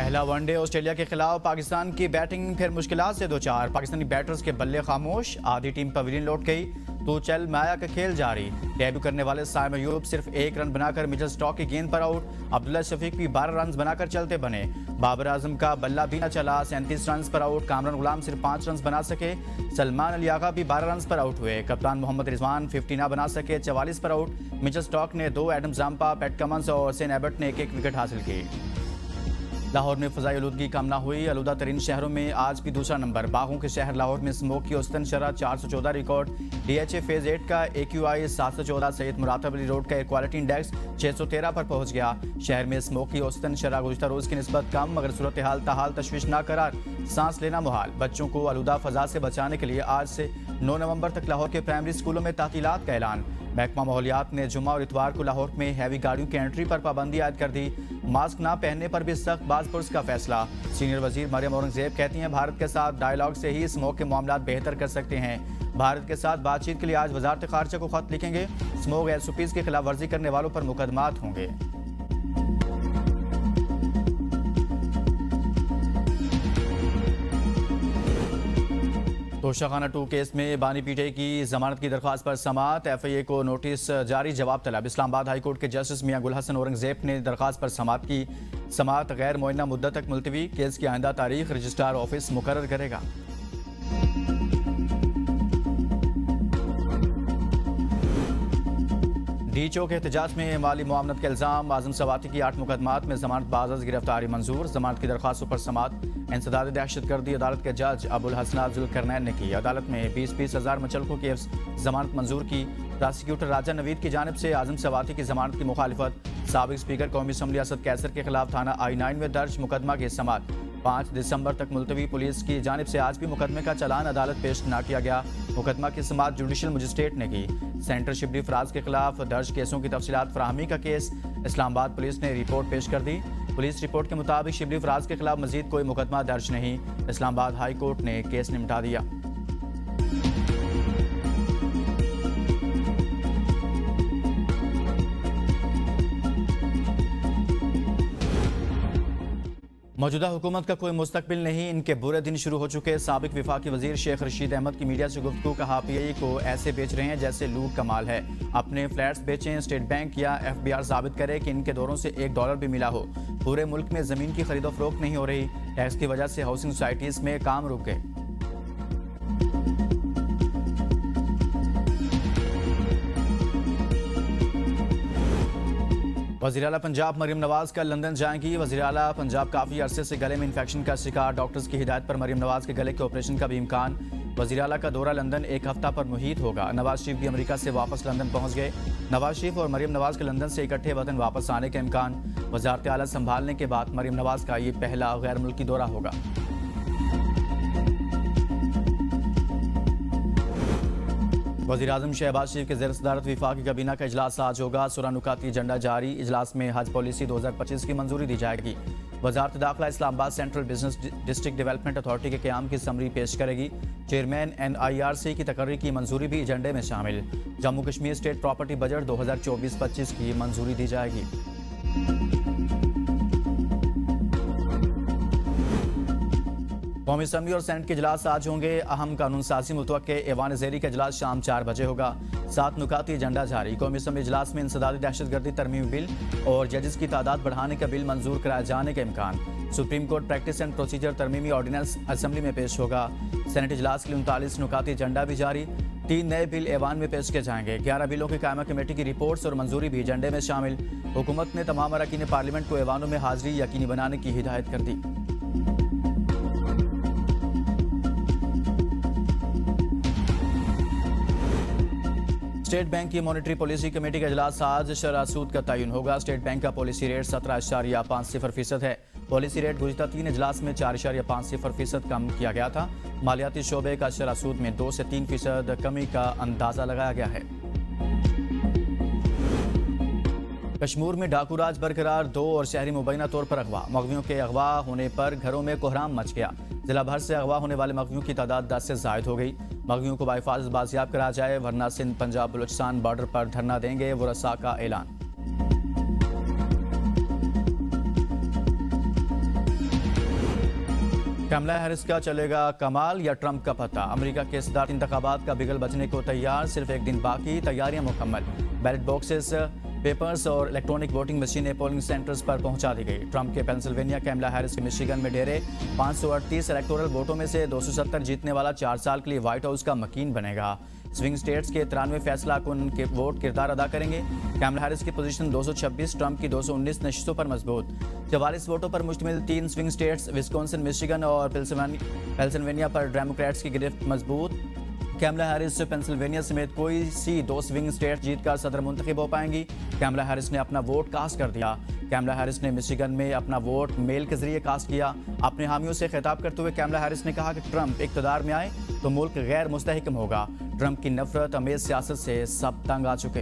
पहला one day Australia के खिलाफ पाकिस्तान की बैटिंग फिर मुश्किलात से दो चार। पाकिस्तानी बैटर्स के बल्ले खामोश, आधी टीम पवेलियन लौट गई तो चल माया का खेल जारी। डेब्यू करने वाले साइम अयूब सिर्फ एक रन बनाकर मिचेल स्टॉक की गेंद पर आउट। अब्दुल्ला शफीक भी 12 रन बनाकर चलते बने। बाबर आजम का बल्ला भी न चला, 37 रन पर आउट। कामरान गुलाम सिर्फ 5 रन बना सके। सलमान अली आगा भी 12 रन पर आउट हुए। कप्तान मोहम्मद रिजवान 50 न बना सके, 44 पर आउट। मिचेल स्टॉक ने 2, एडम जाम्पा, पैट कमंस और सेन एबर्ट ने एक विकेट हासिल की। लाहौर में फ़ज़ाई आलूदगी कम न हुई। आलूदा तरीन शहरों में आज भी दूसरा नंबर। बागों के शहर लाहौर में स्मोक की औसतन शरह 414 रिकॉर्ड। DHA फेज़ 8 का AQI 714। सैयद मुरातब अली रोड का एयर क्वालिटी इंडेक्स 613 पर पहुंच गया। शहर में स्मोक की औसतन शरह गुज़िश्ता रोज़ की निस्बत कम, मगर सूरत हाल ताहाल तशवीश ना करार, सांस लेना मुहाल। बच्चों को आलूदा फ़ज़ा से बचाने के लिए आज से 9 नवंबर तक लाहौर के प्राइमरी स्कूलों में तातीलात का ऐलान। महकमा माहौलियात ने जुम्मा और इतवार को लाहौर में हैवी गाड़ियों की एंट्री पर पाबंदी आयद कर दी। मास्क ना पहनने पर भी सख्त बाज़पुर्स का फैसला। सीनियर वजीर मरियम औरंगजेब कहती हैं भारत के साथ डायलॉग से ही स्मोक के मामला बेहतर कर सकते हैं। भारत के साथ बातचीत के लिए आज वजारत खारजा को खत लिखेंगे। स्मोक SOPs की खिलाफ वर्जी करने वालों पर मुकदमात होंगे। तोशाखाना 2 केस में बानी पीटे की जमानत की दरख्वास्त पर समात। FIA को नोटिस जारी, जवाब तलब। इस्लामाबाद हाई कोर्ट के जस्टिस मियां गुल हसन औरंगजेब ने दरख्वास्त पर समात की। समात गैर मुअय्यना मुद्दत तक मुलतवी। केस की आइंदा तारीख रजिस्ट्रार ऑफिस मुकर्रर करेगा। DHO के एहतजाज में माली मुआवनत के इल्ज़ाम। आजम सवाती की 8 मुकदमात में जमानत बाज़ गिरफ्तारी मंजूर। जमानत की दरख्वास्तों पर समात। इंसदाद दहशतगर्दी अदालत के जज अबुल हसनात जुल्करनैन ने की। अदालत में 20-20 हज़ार मुचलकों की जमानत मंजूर की। प्रोसिक्यूटर राजा नवीद की जानिब से आजम सवाती की जमानत की मुखालिफत। साबिक स्पीकर कौमी असम्बली असद कैसर के खिलाफ थाना I-9 में दर्ज मुकदमा की समात 5 दिसंबर तक मुलतवी। पुलिस की जानिब से आज भी मुकदमे का चालान अदालत पेश न किया गया। मुकदमा की समात जुडिशल मजिस्ट्रेट ने की। सेंटर शिबली फराज के खिलाफ दर्ज केसों की तफसीलात फराहमी का केस। इस्लामाबाद पुलिस ने रिपोर्ट पेश कर दी। पुलिस रिपोर्ट के मुताबिक शिबली फराज के खिलाफ मजीद कोई मुकदमा दर्ज नहीं। इस्लामाबाद हाई कोर्ट ने केस निपटा दिया। मौजूदा हुकूमत का कोई मुस्तकबिल नहीं, इनके बुरे दिन शुरू हो चुके। साबिक विफाकी वजीर शेख रशीद अहमद की मीडिया से गुफ्तगू। कहा PI को ऐसे बेच रहे हैं जैसे लूट का माल है। अपने फ्लैट्स बेचें, स्टेट बैंक या FBR साबित करे कि इनके दौरों से $1 भी मिला हो। पूरे मुल्क में ज़मीन की खरीदो फरोख्त नहीं हो रही। टैक्स की वजह से हाउसिंग सोसाइटीज़ में काम रुक गए। वज़ीर आला पंजाब मरियम नवाज का लंदन जाएंगी। वज़ीर आला पंजाब काफ़ी अरसे से गले में इन्फेक्शन का शिकार। डॉक्टर्स की हिदायत पर मरियम नवाज के गले के ऑपरेशन का भी इम्कान। वज़ीर आला का दौरा लंदन 1 हफ्ता पर मुहित होगा। नवाज शरीफ भी अमेरिका से वापस लंदन पहुंच गए। नवाज शरीफ और मरियम नवाज के लंदन से इकट्ठे वतन वापस आने का इम्कान। वज़ारत आला संभालने के बाद मरियम नवाज का ये पहला गैर मुल्की दौरा होगा। वज़ीर आज़म शहबाज शरीफ के ज़ेर सदारत विफाकी काबीना का इजलास आज होगा। सुरानुकाती एजेंडा जारी। इजलास में हज पॉलिसी 2025 की मंजूरी दी जाएगी। वज़ारत दाखिला Islamabad central business district development authority के क़याम की समरी पेश करेगी। चेयरमैन NIRC की तकर्री की मंजूरी भी एजेंडे में शामिल। Jammu Kashmir state property budget 2024-25 की मंजूरी दी जाएगी। कौमी असम्बली और सेनेट के इजलास आज होंगे। अहम कानून साजी मुतवक्के। ऐवान ज़ेरी का इजलास शाम 4 बजे होगा। 7 नुकाती एजेंडा जारी। कौमी असम्बली इजलास में इंसदादी दहशतगर्दी तरमीमी बिल और जजेस की तादाद बढ़ाने का बिल मंजूर कराए जाने का इम्कान। Supreme court practice and procedure तरमीमी ऑर्डिनेंस असम्बली में पेश होगा। सेनेट इजलास के लिए 39 नुकाती एजेंडा भी जारी। 3 नए बिल ऐवान में पेश किए जाएंगे। 11 बिलों की कायमा कमेटी की रिपोर्ट्स और मंजूरी भी एजेंडे में शामिल। हुकूमत ने तमाम अरकान पार्लियामेंट को ऐवानों में हाजिरी यकीनी बनाने की हिदायत कर दी। स्टेट बैंक की मॉनेटरी पॉलिसी कमेटी का इजलास आज। शरह सूद का तयन होगा। स्टेट बैंक का पॉलिसी रेट 17.50% है। पॉलिसी रेट गुज़िश्ता 3 इजलास में 4.50% कम किया गया था। मालियाती शोबे का शरह सूद में 2 से 3% कमी का अंदाजा लगाया गया है। कश्मीर में डाकू राज बरकरार। 2 और शहरी मुबैना तौर पर अगवा। मगवियों के अगवा होने पर घरों में कोहराम मच गया। जिला भर से अगवा होने वाले मगवियों की तादाद 10 से ज़ायद हो गई। मगवियों को बाहिफाजत बाजियाब करा जाए वरना सिंध पंजाब बलूचिस्तान बॉर्डर पर धरना देंगे। वुरसा का ऐलान। कमला हैरिस का चलेगा कमाल या ट्रंप का पता। अमेरिका के सदारती इंतखाबात का बिगल बचने को तैयार, सिर्फ एक दिन बाकी, तैयारियां मुकम्मल। बैलेट बॉक्सेस, पेपर्स और इलेक्ट्रॉनिक वोटिंग मशीनें पोलिंग सेंटर्स पर पहुंचा दी गई। ट्रंप के पेंसिल्वेनिया, कमला हैरिस के मिशिगन में डेरे। 538 इलेक्टोरल वोटों में से 270 जीतने वाला 4 साल के लिए व्हाइट हाउस का मकीन बनेगा। स्विंग स्टेट्स के 93 फैसला कुन के वोट किरदार अदा करेंगे। कमला हैरिस की पोजीशन 226, ट्रंप की 219 नशिस्तों पर मजबूत। 44 वोटों पर मुश्तमिल 3 स्विंग स्टेट्स विस्कॉन्सिन, मिशिगन और पेंसिल्वेनिया पर डेमोक्रेट्स की गिरफ्त मजबूत। कमला हैरिस पेंसिल्वेनिया समेत कोई सी 2 स्विंग स्टेट जीतकर सदर मुंतखब हो पाएंगी। कमला हैरिस ने अपना वोट कास्ट कर दिया। कमला हैरिस ने मिशिगन में अपना वोट मेल के जरिए कास्ट किया। अपने हामियों से खिताब करते हुए कमला हैरिस ने कहा कि ट्रंप इक़्तिदार में आए तो मुल्क गैर मुस्तहकम होगा। ट्रंप की नफरत अमेज सियासत से सब तंग आ चुके।